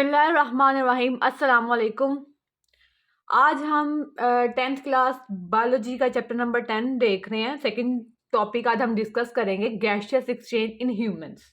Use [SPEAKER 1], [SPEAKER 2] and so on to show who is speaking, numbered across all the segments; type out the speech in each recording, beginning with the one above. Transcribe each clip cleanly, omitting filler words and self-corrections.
[SPEAKER 1] बिस्मिल्लाहिर्रहमानिर्रहीम। अस्सलाम वालेकुम। आज हम 10th क्लास बायोलॉजी का चैप्टर नंबर 10 देख रहे हैं। सेकंड टॉपिक आज हम डिस्कस करेंगे गैसियस एक्सचेंज इन ह्यूमंस।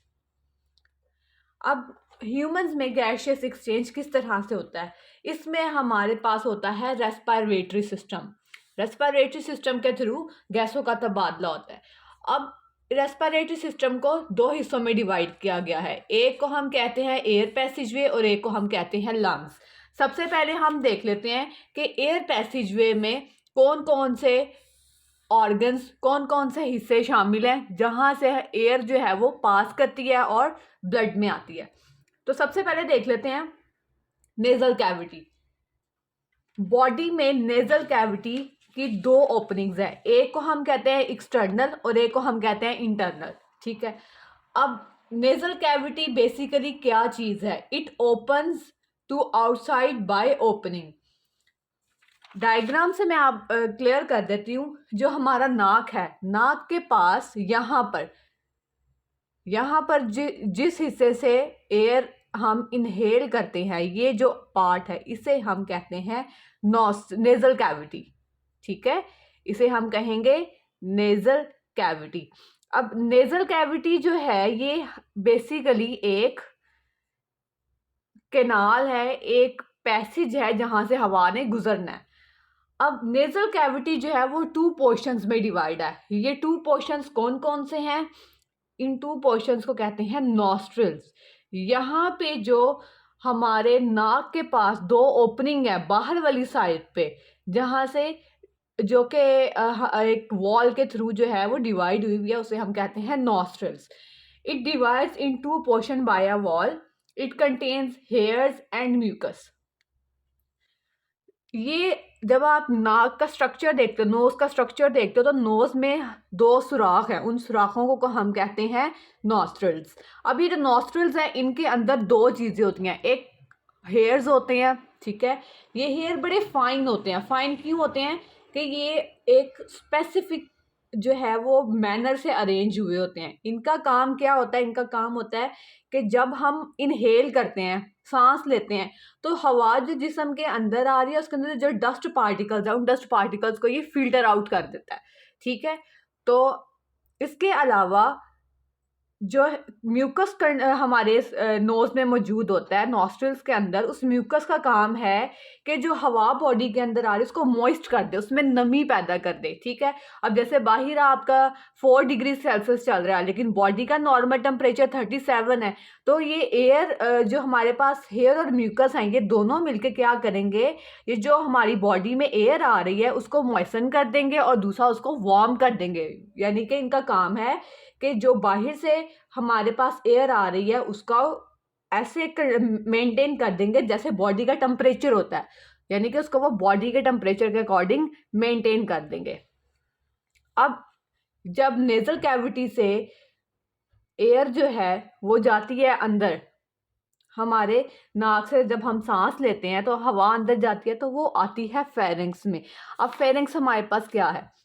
[SPEAKER 1] अब ह्यूमंस में गैसियस एक्सचेंज किस तरह से होता है? इसमें हमारे पास होता है रेस्पिरेटरी सिस्टम। रेस्पिरेटरी सिस्टम के थ्रू गैसों का तबादला होता है। अब रेस्पिरेटरी सिस्टम को दो हिस्सों में डिवाइड किया गया है। एक को हम कहते हैं एयर पैसेजवे और एक को हम कहते हैं लंग्स। सबसे पहले हम देख लेते हैं कि एयर पैसेजवे में कौन कौन से ऑर्गन्स, कौन कौन से हिस्से शामिल हैं जहां से एयर जो है वो पास करती है और ब्लड में आती है। तो सबसे पहले देख लेते हैं नेजल कैविटी। बॉडी में नेजल कैविटी की दो ओपनिंग्स है। एक को हम कहते हैं एक्सटर्नल और एक को हम कहते हैं इंटरनल। ठीक है। अब नेजल कैविटी बेसिकली क्या चीज है? It opens to outside by opening. Diagram से मैं आप क्लियर कर देती हूँ। जो हमारा नाक है, नाक के पास यहाँ पर जिस हिस्से से एयर हम इनहेल करते हैं, ये जो पार्ट है इसे हम कहते हैं नेजल कैविटी। ठीक है, इसे हम कहेंगे नेजल कैविटी। अब नेजल कैविटी जो है ये बेसिकली एक कैनाल है, एक पैसेज है जहां से हवा ने गुजरना है। अब नेजल कैविटी जो है वो टू पोर्शंस में डिवाइड है। ये टू पोर्शंस कौन कौन से हैं? इन टू पोर्शंस को कहते हैं नॉस्ट्रिल्स। यहाँ पे जो हमारे नाक के पास दो ओपनिंग है बाहर वाली साइड पे, जहाँ से जो कि एक वॉल के थ्रू जो है वो डिवाइड हुई हुई है, उसे हम कहते हैं nostrils. It divides in two portion by a wall. It contains hairs and mucus. ये जब आप नाक का स्ट्रक्चर देखते हो, नोज का स्ट्रक्चर देखते हो, तो नोज में दो सुराख हैं। उन सुराखों को हम कहते हैं नॉस्ट्रिल्स। अब ये जो नॉस्ट्रिल्स हैं इनके अंदर दो चीज़ें होती हैं। एक हेयर्स होते हैं। ठीक है, ये हेयर बड़े फाइन होते हैं। फाइन क्यों होते हैं? कि ये एक स्पेसिफिक जो है वो मैनर से अरेंज हुए होते हैं। इनका काम क्या होता है? इनका काम होता है कि जब हम इनहेल करते हैं, सांस लेते हैं, तो हवा जो जिस्म के अंदर आ रही है उसके अंदर जो डस्ट पार्टिकल्स है, उन डस्ट पार्टिकल्स को ये फिल्टर आउट कर देता है। ठीक है, तो इसके अलावा जो म्यूकस हमारे नोज में मौजूद होता है नॉस्ट्रिल्स के अंदर, उस म्यूकस का काम है कि जो हवा बॉडी के अंदर आ रही है उसको मॉइस्ट कर दे, उसमें नमी पैदा कर दे। ठीक है, अब जैसे बाहर आपका 4 डिग्री सेल्सियस चल रहा है लेकिन बॉडी का नॉर्मल टेम्परेचर 37 है, तो ये एयर जो हमारे पास हेयर और म्यूकस हैं ये दोनों मिलके क्या करेंगे? ये जो हमारी बॉडी में एयर आ रही है उसको मॉइसन कर देंगे और दूसरा उसको वार्म कर देंगे। यानी कि इनका काम है कि जो बाहर से हमारे पास एयर आ रही है उसका ऐसे मेंटेन कर देंगे जैसे बॉडी का टेम्परेचर होता है, यानी कि उसको वो बॉडी के टेम्परेचर के अकॉर्डिंग मेंटेन कर देंगे। अब जब नेजल कैविटी से एयर जो है वो जाती है अंदर, हमारे नाक से जब हम सांस लेते हैं तो हवा अंदर जाती है तो वो आती है फेरिंग्स में। अब फेरिंग्स हमारे पास क्या है?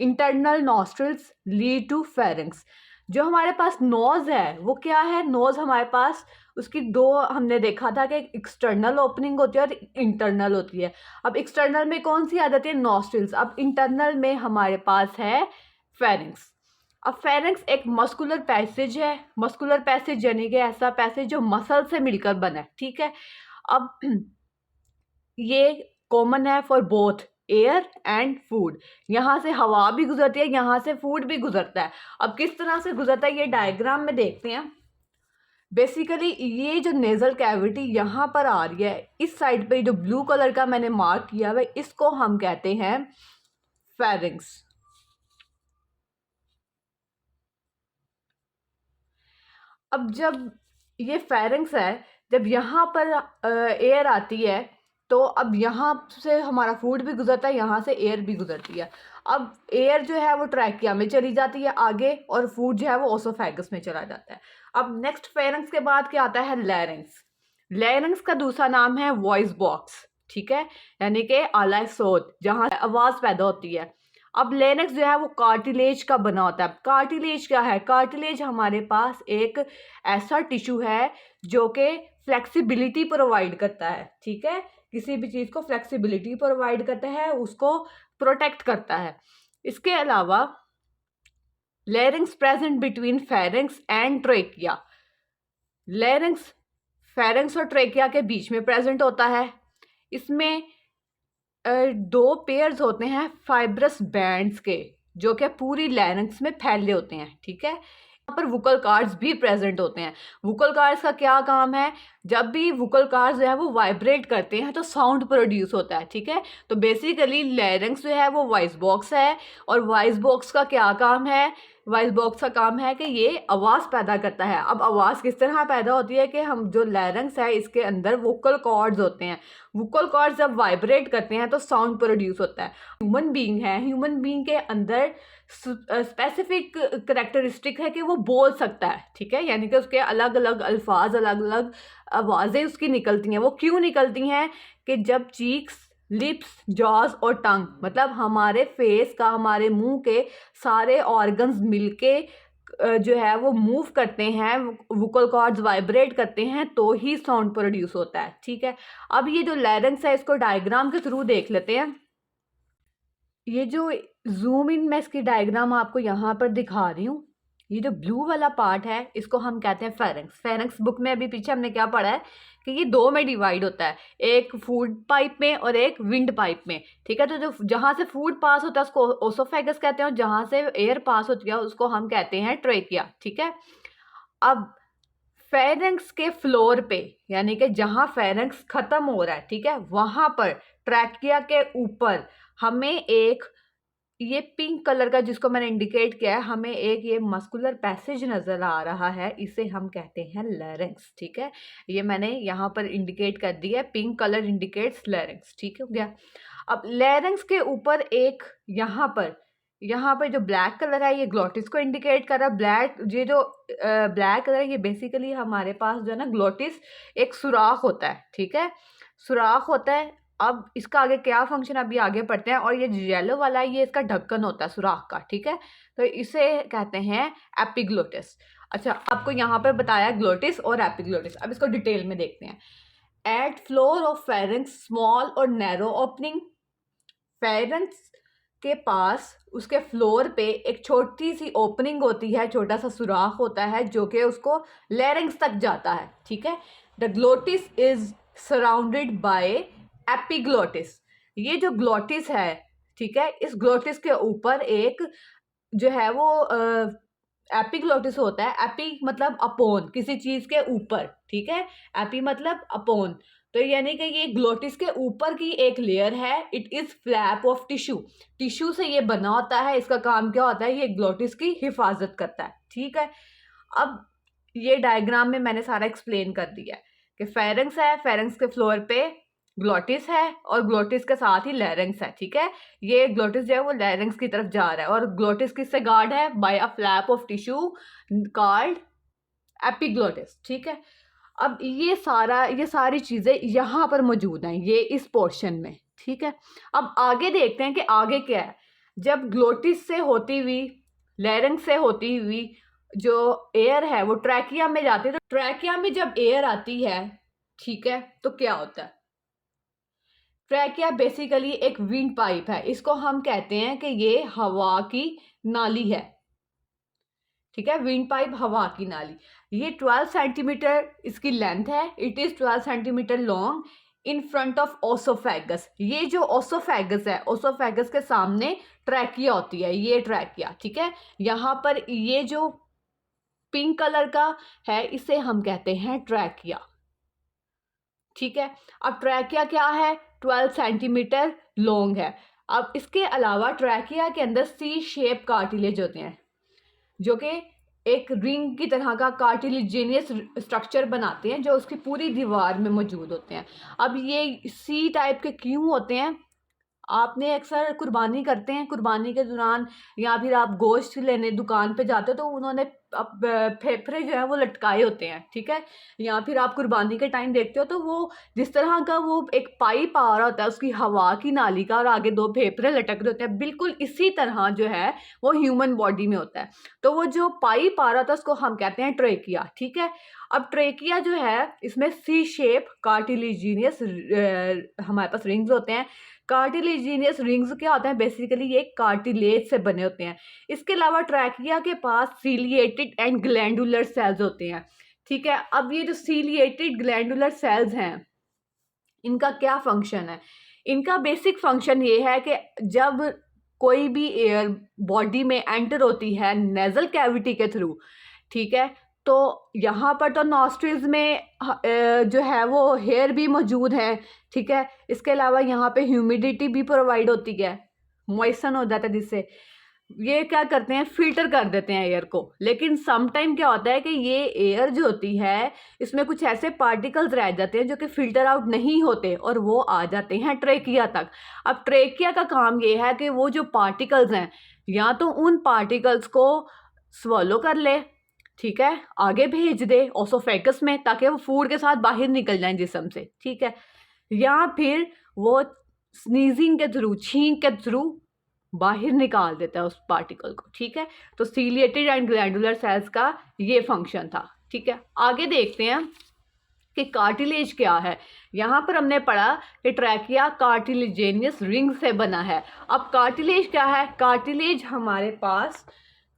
[SPEAKER 1] Internal nostrils lead to pharynx. जो हमारे पास नोज है वो क्या है? नोज हमारे पास उसकी दो, हमने देखा था कि एक्सटर्नल ओपनिंग होती है और इंटरनल होती है। अब एक्सटर्नल में कौन सी आ जाती है? नॉस्ट्रिल्स। अब इंटरनल में हमारे पास है फेरिंग्स। अब फेरिंग्स एक मस्कुलर पैसेज है। मस्कुलर पैसेज यानी कि ऐसा पैसेज जो मसल से मिलकर बना है। ठीक है, अब ये कॉमन है for both air and food. यहाँ से हवा भी गुजरती है, यहाँ से फूड भी गुजरता है। अब किस तरह से गुजरता है ये डायग्राम में देखते हैं। बेसिकली ये जो नेजल कैविटी यहाँ पर आ रही है, इस साइड पे जो ब्लू कलर का मैंने मार्क किया हुआ है इसको हम कहते हैं फेरिंग्स। अब जब ये फेरिंग्स है, जब यहाँ पर एयर आती है तो अब यहाँ से हमारा फूड भी गुजरता है, यहाँ से एयर भी गुजरती है। अब एयर जो है वो ट्रैकिया में चली जाती है आगे और फूड जो है वो ओसोफेगस में चला जाता है। अब नेक्स्ट फेरिंग्स के बाद क्या आता है? लैरिंग्स। लैरिंग्स का दूसरा नाम है वॉइस बॉक्स। ठीक है, यानी कि आला सोत, जहाँ आवाज़ पैदा होती है। अब लेरिंक्स जो है वो कार्टिलेज का बना होता है। कार्टिलेज क्या है? कार्टिलेज हमारे पास एक ऐसा टिश्यू है जो कि फ्लेक्सिबिलिटी प्रोवाइड करता है, ठीक है, किसी भी चीज़ को फ्लेक्सिबिलिटी प्रोवाइड करता है, उसको प्रोटेक्ट करता है। इसके अलावा larynx present between pharynx and trachea, larynx pharynx और ट्रेकिया के बीच में प्रेजेंट होता है। इसमें दो पेयर्स होते हैं फाइब्रस बैंड्स के, जो कि पूरी लैरिंक्स में फैले होते हैं, ठीक है। यहाँ पर वोकल कार्ड्स भी प्रेजेंट होते हैं। वोकल कार्ड्स का क्या काम है? जब भी वोकल कार्ड्स जो है वो वाइब्रेट करते हैं तो साउंड प्रोड्यूस होता है, ठीक है। तो बेसिकली लैरिंक्स जो है वो वॉइस बॉक्स है, और वॉइस बॉक्स का क्या काम है? वॉइस बॉक्स का काम है कि ये आवाज़ पैदा करता है। अब आवाज़ किस तरह पैदा होती है कि हम जो लैरिंक्स है इसके अंदर वोकल कॉर्ड्स होते हैं, वोकल कॉर्ड्स जब वाइब्रेट करते हैं तो साउंड प्रोड्यूस होता है। ह्यूमन बीइंग है, ह्यूमन बीइंग के अंदर स्पेसिफिक करेक्टरिस्टिक है कि वो बोल सकता है, ठीक है, यानी कि उसके अलग अलग अल्फाज, अलग अलग आवाज़ें उसकी निकलती हैं। वो क्यों निकलती हैं? कि जब चीक्स, लिप्स, जॉज और टंग, मतलब हमारे फेस का, हमारे मुंह के सारे ऑर्गन्स मिलके जो है वो मूव करते हैं, वोकल कॉर्ड्स वाइब्रेट करते हैं, तो ही साउंड प्रोड्यूस होता है, ठीक है। अब ये जो लैरिंक्स है इसको डायग्राम के थ्रू देख लेते हैं। ये जो जूम इन मैं इसकी डायग्राम आपको यहाँ पर दिखा रही हूँ, ये जो ब्लू वाला पार्ट है इसको हम कहते हैं फेरिंक्स। फेरिंक्स बुक में अभी पीछे हमने क्या पढ़ा है कि ये दो में डिवाइड होता है, एक फूड पाइप में और एक विंड पाइप में, ठीक है। तो जो जहाँ से फूड पास होता है उसको ओसोफेगस कहते हैं, और जहाँ से एयर पास होती है उसको हम कहते हैं ट्रेकिया, ठीक है। अब फेरिंक्स के फ्लोर पे, यानी कि जहाँ फेरिंक्स खत्म हो रहा है, ठीक है, वहाँ पर ट्रैकिया के ऊपर हमें एक ये पिंक कलर का जिसको मैंने इंडिकेट किया है, हमें एक ये मस्कुलर पैसेज नज़र आ रहा है, इसे हम कहते हैं लैरिंक्स, ठीक है। ये मैंने यहाँ पर इंडिकेट कर दिया है, पिंक कलर इंडिकेट्स लैरिंक्स, ठीक हो गया। अब लैरिंक्स के ऊपर एक यहाँ पर जो ब्लैक कलर है ये ग्लोटिस को इंडिकेट कर रहा है। ये जो ब्लैक कलर है ये बेसिकली हमारे पास जो है ना ग्लोटिस एक सुराख होता है, ठीक है, सुराख होता है। अब इसका आगे क्या फंक्शन, अभी आगे पढ़ते हैं। और ये येलो वाला ये इसका ढक्कन होता है सुराख का, ठीक है, तो इसे कहते हैं एपिग्लोटिस। अच्छा, आपको यहाँ पर बताया ग्लोटिस और एपिग्लोटिस, अब इसको डिटेल में देखते हैं। At floor of pharynx small और नैरो ओपनिंग, फेरिंक्स के पास उसके फ्लोर पे एक छोटी सी ओपनिंग होती है, छोटा सा सुराख होता है जो कि उसको लैरिंक्स तक जाता है, ठीक है। The glottis is surrounded by epiglottis. ये जो ग्लोटिस है, ठीक है, इस ग्लोटिस के ऊपर एक जो है वो एपिग्लोटिस होता है। एपी मतलब अपोन, किसी चीज के ऊपर, ठीक है, एपी मतलब अपोन, तो यानी कि ये ग्लोटिस के ऊपर की एक लेयर है। It is flap of tissue, tissue से ये बना होता है। इसका काम क्या होता है? ये ग्लोटिस की हिफाजत करता है, ठीक है। अब ये डायग्राम में मैंने सारा एक्सप्लेन कर दिया है कि फेरिंक्स है, फेरिंक्स के फ्लोर पे ग्लोटिस है और ग्लोटिस के साथ ही लैरिंक्स है, ठीक है। ये ग्लोटिस जो है वो लैरिंक्स की तरफ जा रहा है, और ग्लोटिस किससे गार्ड है? By a flap of tissue called epiglottis, ठीक है। अब ये सारी चीज़ें यहाँ पर मौजूद हैं, ये इस पोर्शन में, ठीक है। अब आगे देखते हैं कि आगे क्या है। जब ग्लोटिस से होती हुई, लैरिंक्स से होती हुई जो एयर है वो ट्रैकिया में जाती है, तो ट्रैकिया में जब एयर आती है, ठीक है, तो क्या होता है? ट्रैकिया बेसिकली एक विंड पाइप है, इसको हम कहते हैं कि ये हवा की नाली है, ठीक है, विंड पाइप हवा की नाली। ये 12 सेंटीमीटर इसकी लेंथ है, it is 12 centimetre long in front of oesophagus. ये जो ओसोफेगस है, ओसोफेगस के सामने ट्रैकिया होती है, ये ट्रैकिया, ठीक है। यहाँ पर ये जो पिंक कलर का है इसे हम कहते हैं ट्रैकिया, ठीक है। अब ट्रैकिया क्या है? 12 सेंटीमीटर लॉन्ग है। अब इसके अलावा ट्रैकिया के अंदर सी शेप कार्टिलेज होते हैं, जो कि एक रिंग की तरह का कार्टिलेजिनियस स्ट्रक्चर बनाते हैं, जो उसकी पूरी दीवार में मौजूद होते हैं। अब ये सी टाइप के क्यों होते हैं? आपने अक्सर कुर्बानी करते हैं, कुर्बानी के दौरान या फिर आप गोश्त लेने दुकान पे जाते हो तो उन्होंने अब फेफड़े जो है वो लटकाए होते हैं, ठीक है। या फिर आप कुर्बानी के टाइम देखते हो तो वो जिस तरह का वो एक पाइप आ रहा होता है उसकी हवा की नाली का, और आगे दो फेफड़े लटक रहे होते हैं, बिल्कुल इसी तरह जो है वो ह्यूमन बॉडी में होता है। तो वो जो पाइप आ रहा था उसको हम कहते हैं ट्रेकिया, ठीक है। अब ट्रेकिया जो है इसमें सी शेप कार्टिलेजिनियस हमारे पास रिंग्स होते हैं। कार्टिलेजिनियस रिंग्स क्या होते हैं, बेसिकली ये कार्टिलेज से बने होते हैं। इसके अलावा ट्रैकिया के पास सीलिएटेड एंड ग्लैंडुलर सेल्स होते हैं, ठीक है। अब ये जो सीलिएटेड ग्लैंडुलर सेल्स हैं इनका क्या फंक्शन है, इनका बेसिक फंक्शन ये है कि जब कोई भी एयर बॉडी में एंटर होती है नेजल कैविटी के थ्रू, ठीक है, तो यहाँ पर तो नॉस्ट्रिल्स में जो है वो हेयर भी मौजूद है, ठीक है। इसके अलावा यहाँ पे ह्यूमिडिटी भी प्रोवाइड होती है, मॉइस्चर हो जाता है, जिससे ये क्या करते हैं फिल्टर कर देते हैं एयर को। लेकिन सम टाइम क्या होता है कि ये एयर जो होती है इसमें कुछ ऐसे पार्टिकल्स रह जाते हैं जो कि फिल्टर आउट नहीं होते और वो आ जाते हैं ट्रेकिया तक। अब ट्रेकिया का काम ये है कि वो जो पार्टिकल्स हैं या तो उन पार्टिकल्स को स्वॉलो कर ले, ठीक है, आगे भेज दे ओसोफेगस में ताकि वो फूड के साथ बाहर निकल जाए जिस्म से, ठीक है, या फिर वो स्नीजिंग के थ्रू, छींक के थ्रू बाहर निकाल देता है उस पार्टिकल को, ठीक है। तो सीलिएटेड एंड ग्लैंडुलर सेल्स का ये फंक्शन था, ठीक है। आगे देखते हैं कि कार्टिलेज क्या है। यहाँ पर हमने पढ़ा कि ट्रैकिया कार्टिलेजेनियस रिंग से बना है। अब कार्टिलेज क्या है, कार्टिलेज हमारे पास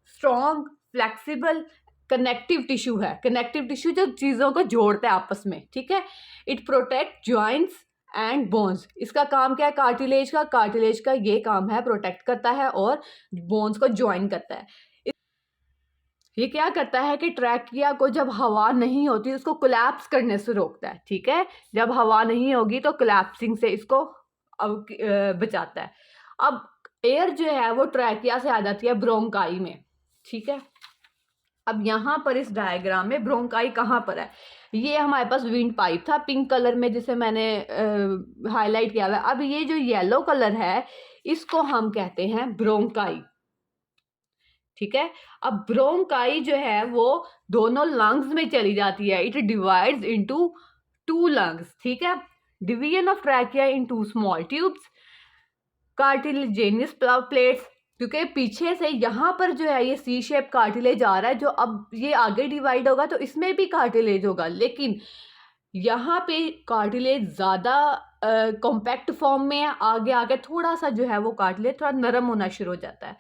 [SPEAKER 1] स्ट्रॉन्ग फ्लेक्सिबल कनेक्टिव टिश्यू है। कनेक्टिव टिश्यू जो चीज़ों को जोड़ता है आपस में, ठीक है। It protect joints and bones. इसका काम क्या है कार्टिलेज का, कार्टिलेज का ये काम है प्रोटेक्ट करता है और बोन्स को ज्वाइन करता है। ये क्या करता है कि ट्रैकिया को जब हवा नहीं होती उसको कोलैप्स करने से रोकता है, ठीक है। जब हवा नहीं होगी तो कोलैप्सिंग से इसको बचाता है। अब एयर जो है वो ट्रैकिया से आ जाती है ब्रोंकाई में, ठीक है। अब यहाँ पर इस डायग्राम में ब्रोंकाई कहाँ पर है, ये हमारे पास विंड पाइप था पिंक कलर में जिसे मैंने हाईलाइट किया हुआ है। अब ये जो येलो कलर है इसको हम कहते हैं ब्रोंकाई, ठीक है। अब ब्रोंकाई जो है वो दोनों लंग्स में चली जाती है। इट डिवाइड्स इनटू 2 लंग्स, ठीक है। Division of trachea in 2 small tubes, cartilaginous plates, क्योंकि पीछे से यहाँ पर जो है ये सी शेप कार्टिलेज आ रहा है, जो अब ये आगे डिवाइड होगा तो इसमें भी कार्टिलेज होगा, लेकिन यहाँ पे कार्टिलेज ज़्यादा कॉम्पैक्ट फॉर्म में है। आगे आगे थोड़ा सा जो है वो कार्टिलेज थोड़ा नरम होना शुरू हो जाता है।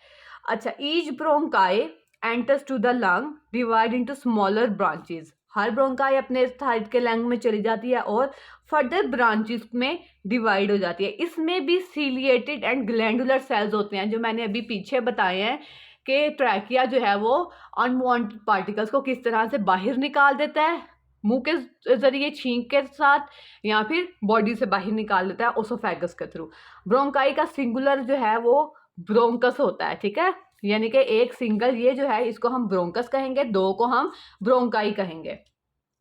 [SPEAKER 1] अच्छा, each bronchi enters to the lung divide into smaller branches. हर ब्रोंकाई अपने साइड के लंग में चली जाती है और फर्दर ब्रांचेस में डिवाइड हो जाती है। इसमें भी सीलिएटेड एंड ग्लैंडुलर सेल्स होते हैं, जो मैंने अभी पीछे बताए हैं कि ट्रैकिया जो है वो अनवांटेड पार्टिकल्स को किस तरह से बाहर निकाल देता है, मुंह के जरिए छींक के साथ, या फिर बॉडी से बाहर निकाल देता है ओसोफेगस के थ्रू। ब्रोंकाई का सिंगुलर जो है वो ब्रोंकस होता है, ठीक है। यानी कि एक सिंगल ये जो है इसको हम ब्रोंकस कहेंगे, दो को हम ब्रोंकाई कहेंगे।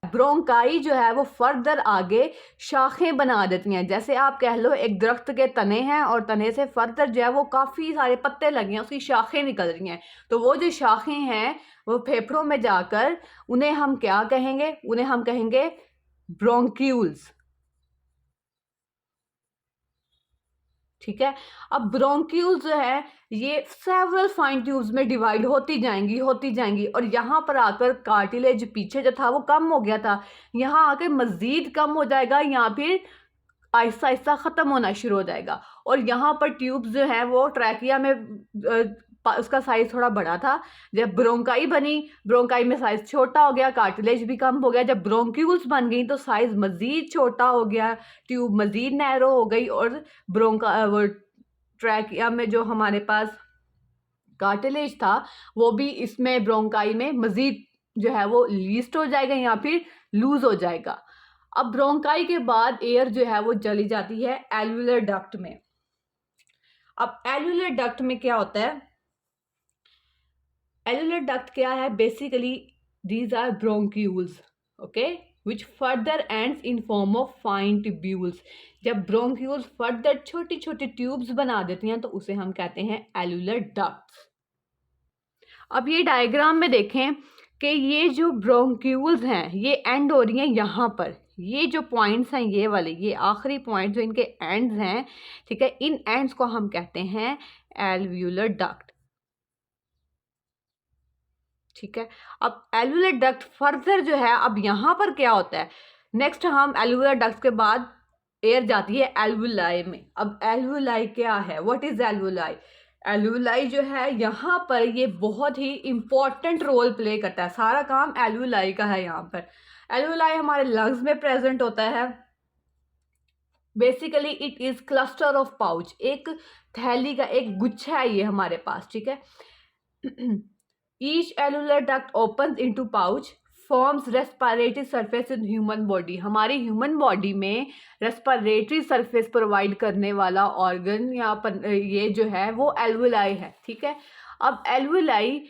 [SPEAKER 1] ब्रोंकाई जो है वो फर्दर आगे शाखें बना देती हैं। जैसे आप कह लो एक दरख्त के तने हैं और तने से फर्दर जो है वो काफ़ी सारे पत्ते लगे हैं, उसकी शाखें निकल रही हैं। तो वो जो शाखें हैं वो फेफड़ों में जाकर उन्हें हम क्या कहेंगे, उन्हें हम कहेंगे ब्रोंक्यूल्स, ठीक है। अब ब्रोंक्यूल्स जो है ये सेवरल फाइन ट्यूब्स में डिवाइड होती जाएंगी और यहाँ पर आकर कार्टिलेज पीछे जो था वो कम हो गया था, यहाँ आकर मजीद कम हो जाएगा या फिर आहिस्ता आहिस्ता ख़त्म होना शुरू हो जाएगा। और यहाँ पर ट्यूब्स जो है वो ट्रैकिया में उसका साइज थोड़ा बड़ा था। जब ब्रोंकाई बनी, ब्रोंकाई में साइज छोटा हो गया, कार्टिलेज भी कम हो गया। जब ब्रोंक्यूल्स बन गई तो साइज मजीद छोटा हो गया, ट्यूब मजीद नैरो हो गई और वो ट्रैकिया में जो हमारे पास कार्टिलेज था वो भी इसमें ब्रोंकाई में मजीद जो है वो लीस्ट हो जाएगा या फिर लूज हो जाएगा। अब ब्रोंकाई के बाद एयर जो है वो चली जाती है एल्वुलर डक्ट में। अब एल्वुलर डक्ट में क्या होता है, एल्वुलर डक्ट क्या है, basically these are bronchioles, okay. Which further ends in form of fine tubules. जब ब्रोंक्यूल्स फर्दर छोटी छोटी ट्यूब्स बना देती हैं तो उसे हम कहते हैं एलुलर डक्ट्स। अब ये डायग्राम में देखें कि ये जो ब्रोंक्यूल्स हैं ये एंड हो रही हैं यहाँ पर, ये जो पॉइंट्स हैं ये वाले, ये आखिरी पॉइंट जो इनके एंड्स हैं, ठीक है, इन एंड्स को हम कहते हैं एल्व्यूलर डक्ट। ठीक है, अब एल्व्यूलर डक्ट फर्दर जो है, अब यहाँ पर क्या होता है, नेक्स्ट हम एल्व्यूलर डक्ट के बाद एयर जाती है एल्वुलाई में। अब एल्वुलाई क्या है, व्हाट इज एल्वुलाई? एल्वुलाई जो है यहाँ पर ये बहुत ही इंपॉर्टेंट रोल प्ले करता है, सारा काम एल्वुलाई का है यहाँ पर। एल्वुलाई हमारे लंग्स में प्रेजेंट होता है। Basically it is cluster of pouch, एक थैली का एक गुच्छा है ये हमारे पास, ठीक है। Each alveolar duct opens into pouch forms respiratory surface in human body. हमारी ह्यूमन बॉडी में रेस्पिरेटरी सरफेस प्रोवाइड करने वाला ऑर्गन या ये जो है वो एल्वुलाई है, ठीक है। अब एल्वुलाई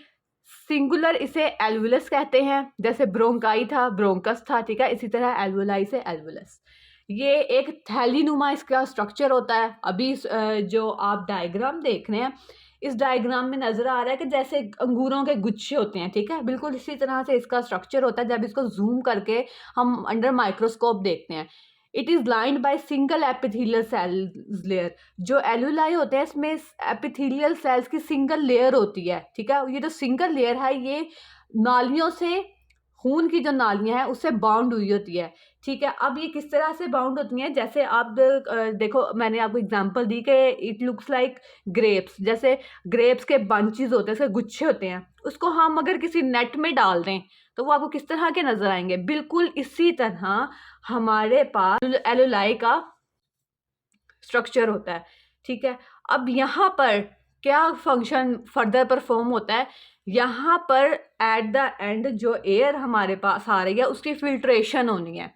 [SPEAKER 1] सिंगुलर इसे एल्वुलस कहते हैं, जैसे ब्रोंकाई था ब्रोंकस था, ठीक है, इसी तरह एल्वुलाई से एल्वुलस। ये एक थैली नुमा इसका स्ट्रक्चर होता है। अभी जो आप डायग्राम देख रहे हैं इस डायग्राम में नजर आ रहा है कि जैसे अंगूरों के गुच्छे होते हैं, ठीक है, बिल्कुल इसी तरह से इसका स्ट्रक्चर होता है। जब इसको जूम करके हम अंडर माइक्रोस्कोप देखते हैं, it is lined by single epithelial cells layer. जो एलुलाई होते हैं इसमें एपिथेलियल सेल्स की सिंगल लेयर होती है, ठीक है। ये जो सिंगल लेयर है ये नालियों से, खून की जो नालियां हैं उससे बाउंड हुई होती है, ठीक है। अब ये किस तरह से बाउंड होती हैं, जैसे आप देखो मैंने आपको एग्जांपल दी कि इट लुक्स लाइक ग्रेप्स, जैसे ग्रेप्स के बंचेस होते हैं, उसके गुच्छे होते हैं, उसको हम अगर किसी नेट में डाल दें तो वो आपको किस तरह के नजर आएंगे। बिल्कुल इसी तरह हमारे पास एलुलाई का स्ट्रक्चर होता है, ठीक है। अब यहाँ पर क्या फंक्शन फर्दर परफॉर्म होता है, यहाँ पर एट द एंड जो एयर हमारे पास आ रही है उसकी फिल्ट्रेशन होनी है।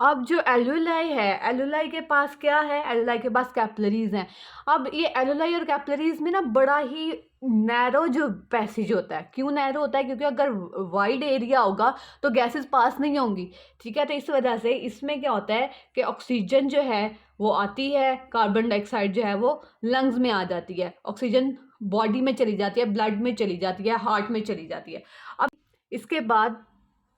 [SPEAKER 1] अब जो एलुलाई है, एलुलाई के पास क्या है, एलुलाई के पास कैपिलरीज हैं। अब ये एलुलाई और कैपिलरीज में ना बड़ा ही नैरो जो पैसेज होता है। क्यों नैरो होता है? क्योंकि अगर वाइड एरिया होगा तो गैसेस पास नहीं होंगी, ठीक है। तो इस वजह से इसमें क्या होता है कि ऑक्सीजन जो है वो आती है, कार्बन डाइऑक्साइड जो है वो लंग्स में आ जाती है, ऑक्सीजन बॉडी में चली जाती है, ब्लड में चली जाती है, हार्ट में चली जाती है। अब इसके बाद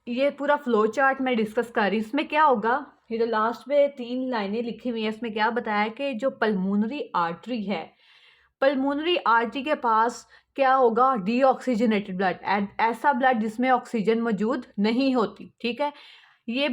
[SPEAKER 1] ये पूरा फ्लो चार्ट मैं डिस्कस कर रही हूँ। इसमें क्या होगा, ये जो लास्ट में 3 लाइनें लिखी हुई हैं इसमें क्या बताया कि जो पल्मोनरी आर्टरी है, पल्मोनरी आर्टरी के पास क्या होगा, डीऑक्सीजनेटेड ब्लड, ऐसा ब्लड जिसमें ऑक्सीजन मौजूद नहीं होती, ठीक है। ये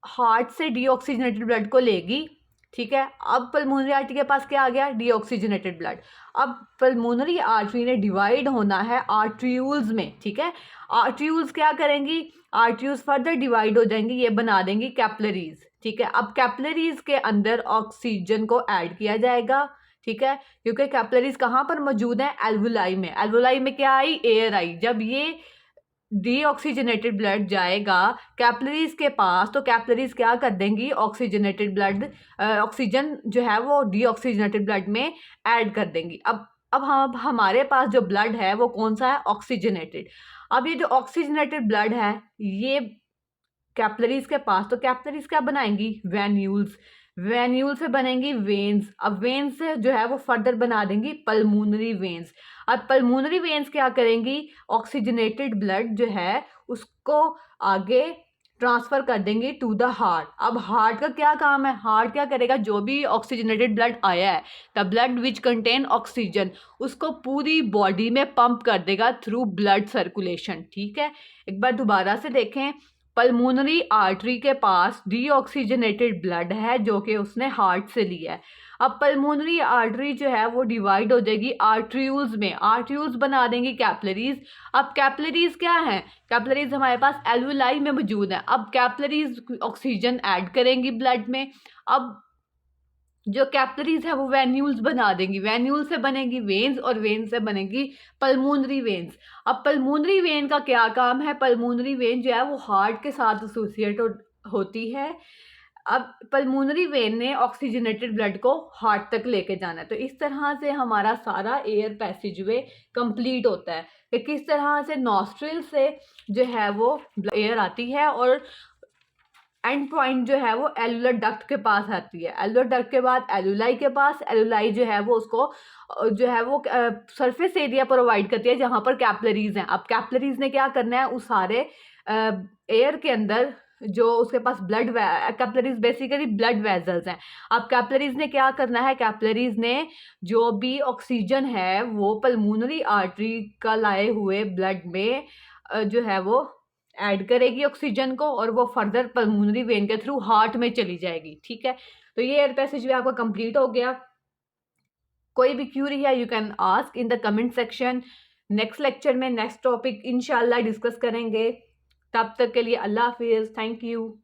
[SPEAKER 1] हार्ट से डीऑक्सीजनेटेड ब्लड को लेगी, ठीक है। अब पल्मोनरी आर्टरी के पास क्या आ गया, डीऑक्सीजनेटेड ब्लड। अब पल्मोनरी आर्टरी ने डिवाइड होना है आर्ट्रियूल्स में, ठीक है। आर्ट्रियूल्स क्या करेंगी, आर्ट्रियूल्स फर्दर डिवाइड हो जाएंगी, ये बना देंगी कैपिलरीज, ठीक है। अब कैपिलरीज के अंदर ऑक्सीजन को ऐड किया जाएगा, ठीक है, क्योंकि कैपिलरीज कहाँ पर मौजूद है, एल्वुलाई में। एल्वुलाई में क्या आई, एयर आई। जब ये डीऑक्सीजनेटेड ब्लड जाएगा कैपिलरीज के पास तो कैपिलरीज क्या कर देंगी, ऑक्सीजनेटेड ब्लड, ऑक्सीजन जो है वो डीऑक्सीजनेटेड ब्लड में ऐड कर देंगी। अब हम हमारे पास जो ब्लड है वो कौन सा है, ऑक्सीजनेटेड। अब ये जो ऑक्सीजनेटेड ब्लड है ये कैपिलरीज के पास, तो कैपिलरीज क्या बनाएंगी, वेन्यूल्स, वेन्यूल से बनेंगी वेन्स। अब वेन्स से जो है वो फर्दर बना देंगी पल्मोनरी वेन्स। अब पल्मोनरी वेन्स क्या करेंगी, ऑक्सीजनेटेड ब्लड जो है उसको आगे ट्रांसफर कर देंगे टू द हार्ट। अब हार्ट का क्या काम है, हार्ट क्या करेगा, जो भी ऑक्सीजनेटेड ब्लड आया है, the blood which contain oxygen, उसको पूरी बॉडी में पंप कर देगा थ्रू ब्लड सर्कुलेशन, ठीक है। एक बार दोबारा से देखें, पल्मोनरी आर्टरी के पास डीऑक्सीजनेटेड ब्लड है जो कि उसने हार्ट से लिया है। अब पल्मोनरी आर्टरी जो है वो डिवाइड हो जाएगी आर्ट्रियूल्स में, आर्ट्रियूल्स बना देंगी कैपिलरीज। अब कैपिलरीज क्या है, कैपिलरीज हमारे पास एल्वुलाई में मौजूद है। अब कैपिलरीज ऑक्सीजन ऐड करेंगी ब्लड में। अब जो कैपिलरीज है वो वेन्यूल्स बना देंगी, वेन्यूल से बनेगी वेन्स और वेन से बनेगी पल्मोनरी वेन्स। अब पल्मोनरी वेन का क्या काम है, पल्मोनरी वेन जो है वो हार्ट के साथ एसोसिएट होती है। अब पल्मोनरी वेन ने ऑक्सीजनेटेड ब्लड को हार्ट तक लेके जाना है। तो इस तरह से हमारा सारा एयर पैसेजवे कंप्लीट होता है कि किस तरह से नॉस्ट्रिल से जो है वो एयर आती है और एंड पॉइंट जो है वो एलुलर डक्ट के पास आती है। एलुलर डक्ट के बाद एलुलाई के पास, एलुलाई जो है वो उसको जो है वो सरफेस एरिया प्रोवाइड करती है जहाँ पर कैपलरीज हैं। अब कैपलरीज ने क्या करना है, उस सारे एयर के अंदर जो उसके पास blood, capillaries basically blood vessels हैं। अब कैपलरीज ने क्या करना है, कैपलरीज ने जो भी ऑक्सीजन है वो पल्मोनरी आर्टरी का लाए हुए ब्लड में जो है वो ऐड करेगी ऑक्सीजन को, और वो फर्दर पल्मोनरी वेन के थ्रू हार्ट में चली जाएगी। ठीक है, तो ये एयर पैसेज वे आपका कंप्लीट हो गया। कोई भी क्यूरी है you can ask in the comment section. Next lecture में नेक्स्ट टॉपिक इंशाल्लाह डिस्कस करेंगे। तब तक के लिए अल्लाह हाफिज़, थैंक यू।